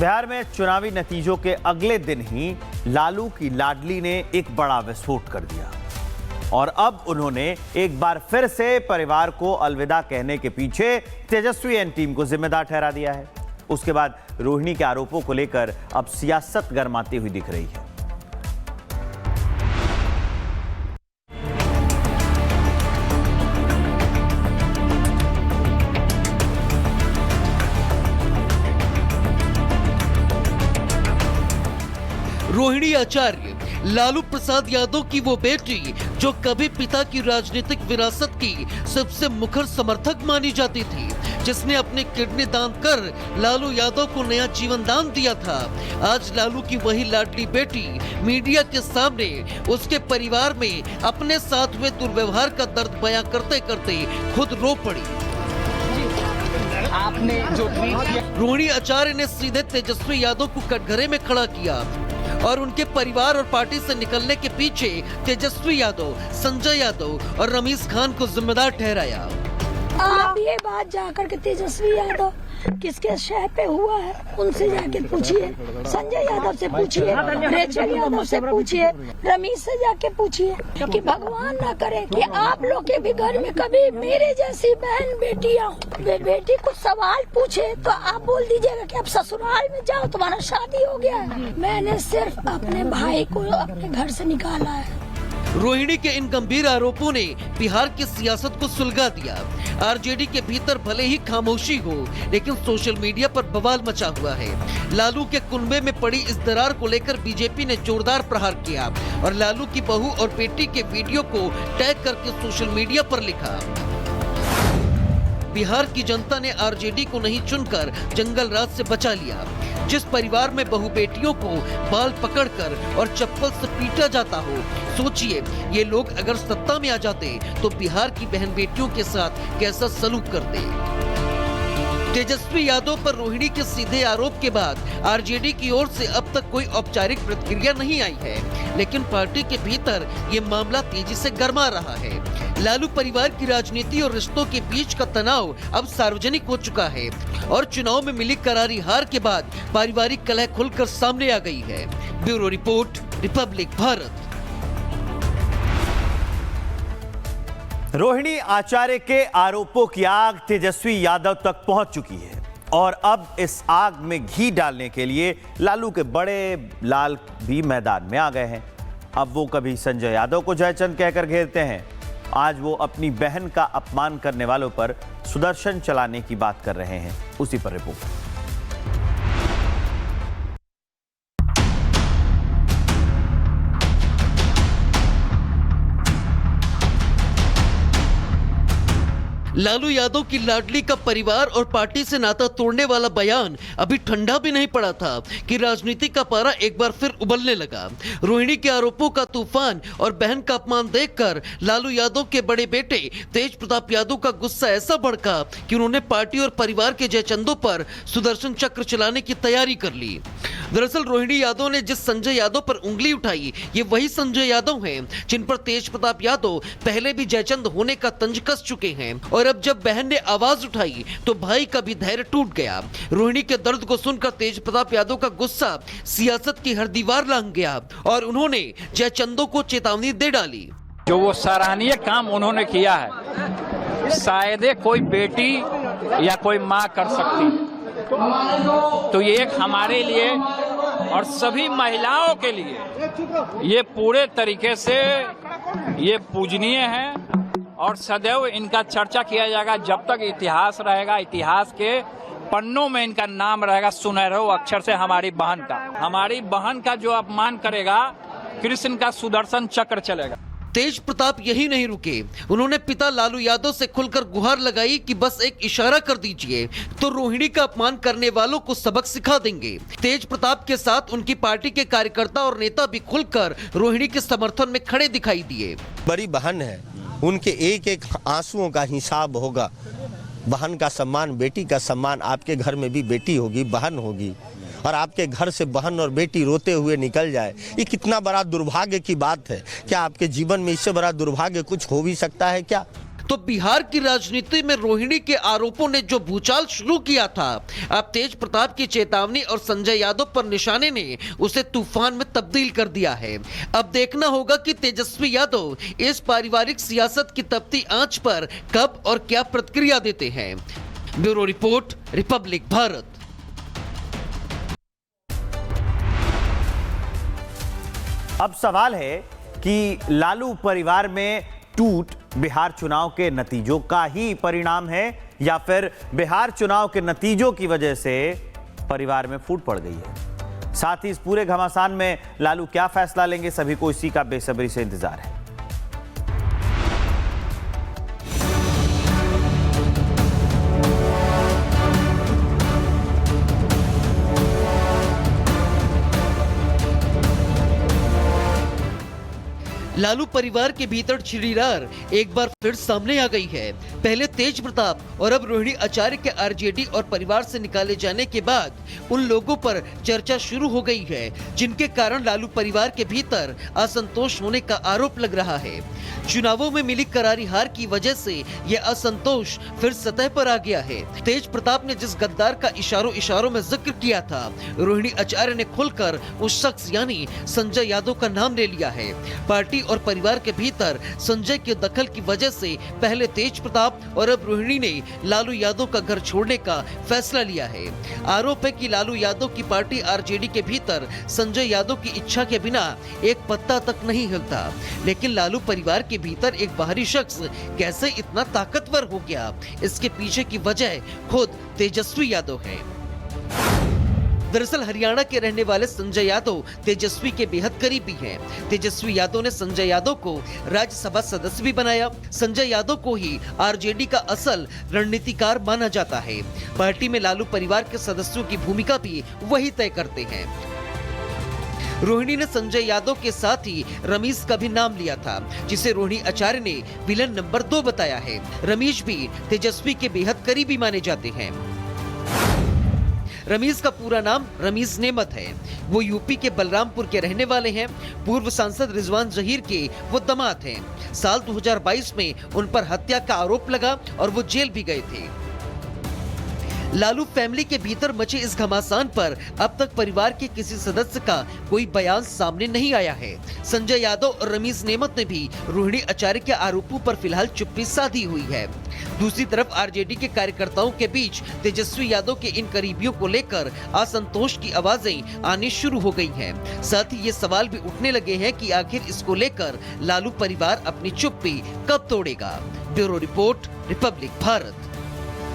बिहार में चुनावी नतीजों के अगले दिन ही लालू की लाडली ने एक बड़ा विस्फोट कर दिया और अब उन्होंने एक बार फिर से परिवार को अलविदा कहने के पीछे तेजस्वी एंड टीम को जिम्मेदार ठहरा दिया है। उसके बाद रोहिणी के आरोपों को लेकर अब सियासत गरमाती हुई दिख रही है। रोहिणी आचार्य, लालू प्रसाद यादव की वो बेटी जो कभी पिता की राजनीतिक विरासत की सबसे मुखर समर्थक मानी जाती थी, जिसने अपनी किडनी दान कर लालू यादव को नया जीवन दान दिया था, आज लालू की वही लाडली बेटी मीडिया के सामने उसके परिवार में अपने साथ हुए दुर्व्यवहार का दर्द बयां करते करते खुद रो पड़ी। आपने जो ट्वीट किया, रोहिणी आचार्य ने सीधे तेजस्वी यादव को कटघरे में खड़ा किया और उनके परिवार और पार्टी से निकलने के पीछे तेजस्वी यादव, संजय यादव और रमीज खान को जिम्मेदार ठहराया। आप ये बात जाकर के तेजस्वी यादव किसके शह पे हुआ है उनसे जाके पूछिए, संजय यादव से पूछिए, रेचल यादव से पूछिए, रमीज से जाके पूछिए कि भगवान ना करे कि आप लोग के भी घर में कभी मेरे जैसी बहन बेटियां वे बेटी कुछ सवाल पूछे तो आप बोल दीजिएगा कि आप ससुराल में जाओ, तुम्हारा शादी हो गया है। मैंने सिर्फ अपने भाई को अपने घर से निकाला है। रोहिणी के इन गंभीर आरोपों ने बिहार की सियासत को सुलगा दिया। आरजेडी के भीतर भले ही खामोशी हो, लेकिन सोशल मीडिया पर बवाल मचा हुआ है। लालू के कुनबे में पड़ी इस दरार को लेकर बीजेपी ने जोरदार प्रहार किया और लालू की बहू और बेटी के वीडियो को टैग करके सोशल मीडिया पर लिखा। बिहार की जनता ने आरजेडी को नहीं चुनकर जंगल राज से बचा लिया। जिस परिवार में बहू बेटियों को बाल पकड़कर और चप्पल से पीटा जाता हो, सोचिए ये लोग अगर सत्ता में आ जाते तो बिहार की बहन बेटियों के साथ कैसा सलूक करते। तेजस्वी यादव पर रोहिणी के सीधे आरोप के बाद आरजेडी की ओर से अब तक कोई औपचारिक प्रतिक्रिया नहीं आई है, लेकिन पार्टी के भीतर ये मामला तेजी से गर्मा रहा है। लालू परिवार की राजनीति और रिश्तों के बीच का तनाव अब सार्वजनिक हो चुका है और चुनाव में मिली करारी हार के बाद पारिवारिक कलह खुलकर सामने आ गई है। Bureau report, republic Bharat. Rohini Acharya के आरोपों की आग तेजस्वी यादव तक पहुंच चुकी है और अब इस आग में घी डालने के लिए लालू के बड़े लाल भी मैदान में आ गए हैं। अब वो कभी संजय यादव को जयचंद कहकर घेरते हैं, आज वो अपनी बहन का अपमान करने वालों पर सुदर्शन चलाने की बात कर रहे हैं। उसी पर रिपोर्ट। लालू यादव की लाडली का परिवार और पार्टी से नाता तोड़ने वाला बयान अभी ठंडा भी नहीं पड़ा था कि राजनीति का पारा एक बार फिर उबलने लगा। रोहिणी के आरोपों का तूफान और बहन का अपमान देखकर लालू यादव के बड़े बेटे तेज प्रताप यादव का गुस्सा ऐसा भड़का कि उन्होंने पार्टी और परिवार के जयचंदों पर सुदर्शन चक्र चलाने की तैयारी कर ली। दरअसल रोहिणी यादव ने जिस संजय यादव पर उंगली उठाई, ये वही संजय यादव हैं जिन पर तेज प्रताप यादव पहले भी जयचंद होने का तंज कस चुके हैं और अब जब बहन ने आवाज उठाई तो भाई का भी धैर्य टूट गया। रोहिणी के दर्द को सुनकर तेज प्रताप यादव का गुस्सा सियासत की हर दीवार लांघ गया और उन्होंने जयचंदों को चेतावनी दे डाली। जो वो सराहनीय काम उन्होंने किया है, शायद कोई बेटी या कोई माँ कर सकती, तो ये एक हमारे लिए और सभी महिलाओं के लिए ये पूरे तरीके से ये पूजनीय है और सदैव इनका चर्चा किया जाएगा। जब तक इतिहास रहेगा, इतिहास के पन्नों में इनका नाम रहेगा सुनहरे अक्षर से। हमारी बहन का जो अपमान करेगा, कृष्ण का सुदर्शन चक्र चलेगा। तेज प्रताप यही नहीं रुके, उन्होंने पिता लालू यादव से खुलकर गुहार लगाई कि बस एक इशारा कर दीजिए तो रोहिणी का अपमान करने वालों को सबक सिखा देंगे। तेज प्रताप के साथ उनकी पार्टी के कार्यकर्ता और नेता भी खुलकर रोहिणी के समर्थन में खड़े दिखाई दिए। बड़ी बहन है, उनके एक एक आंसुओं का हिसाब होगा। बहन का सम्मान, बेटी का सम्मान, आपके घर में भी बेटी होगी, बहन होगी, और आपके घर से बहन और बेटी रोते हुए निकल जाए, ये कितना बड़ा दुर्भाग्य की बात है। क्या आपके जीवन में इससे बड़ा दुर्भाग्य कुछ हो भी सकता है क्या? तो बिहार की राजनीति में रोहिणी के आरोपों ने जो भूचाल शुरू किया था, अब तेज प्रताप की चेतावनी और संजय यादव पर निशाने ने उसे तूफान में तब्दील कर दिया है। अब देखना होगा कि तेजस्वी यादव इस पारिवारिक सियासत की तपती आंच पर कब और क्या प्रतिक्रिया देते हैं। Bureau report, republic Bharat. अब सवाल है कि लालू परिवार में टूट बिहार चुनाव के नतीजों का ही परिणाम है या फिर बिहार चुनाव के नतीजों की वजह से परिवार में फूट पड़ गई है। साथ ही इस पूरे घमासान में लालू क्या फैसला लेंगे, सभी को इसी का बेसब्री से इंतजार है। लालू परिवार के भीतर छिड़ी रार एक बार फिर सामने आ गई है। पहले तेज प्रताप और अब रोहिणी आचार्य के आरजेडी और परिवार से निकाले जाने के बाद उन लोगों पर चर्चा शुरू हो गई है जिनके कारण लालू परिवार के भीतर असंतोष होने का आरोप लग रहा है। चुनावों में मिली करारी हार की वजह से यह असंतोष फिर सतह पर आ गया है। तेज प्रताप ने जिस गद्दार का इशारों में जिक्र किया था, रोहिणी आचार्य ने खुलकर उस शख्स यानी संजय यादव का नाम ले लिया है। पार्टी और परिवार के भीतर संजय के दखल की वजह से पहले तेज प्रताप और अब रोहिणी ने लालू यादव का घर छोड़ने का फैसला लिया है। आरोप है कि लालू यादव की पार्टी आरजेडी के भीतर संजय यादव की इच्छा के बिना एक पत्ता तक नहीं हिलता, लेकिन लालू परिवार के भीतर एक बाहरी शख्स कैसे इतना ताकतवर हो गया, इसके पीछे की वजह खुद तेजस्वी यादव है। दरअसल हरियाणा के रहने वाले संजय यादव तेजस्वी के बेहद करीबी हैं। तेजस्वी यादव ने संजय यादव को राज्यसभा सदस्य भी बनाया। संजय यादव को ही आरजेडी का असल रणनीतिकार माना जाता है। पार्टी में लालू परिवार के सदस्यों की भूमिका भी वही तय करते हैं। रोहिणी ने संजय यादव के साथ ही रमेश का भी नाम लिया था, जिसे रोहिणी आचार्य ने विलन नंबर 2 बताया है। रमेश भी तेजस्वी के बेहद करीबी माने जाते हैं। रमेश का पूरा नाम रमेश नेमत है। वो यूपी के बलरामपुर के रहने वाले हैं। पूर्व सांसद रिजवान जहीर के वो दामाद हैं। साल 2022 में उन पर हत्या का आरोप लगा और वो जेल भी गए थे। लालू फैमिली के भीतर मचे इस घमासान पर अब तक परिवार के किसी सदस्य का कोई बयान सामने नहीं आया है। संजय यादव और रमेश नेमत ने भी रोहिणी आचार्य के आरोपों पर फिलहाल चुप्पी साधी हुई है। दूसरी तरफ आरजेडी के कार्यकर्ताओं के बीच तेजस्वी यादव के इन करीबियों को लेकर असंतोष की आवाजें आनी शुरू हो गई हैं। साथ ही ये सवाल भी उठने लगे हैं कि आखिर इसको लेकर लालू परिवार अपनी चुप्पी कब तोड़ेगा। Bureau report, republic Bharat.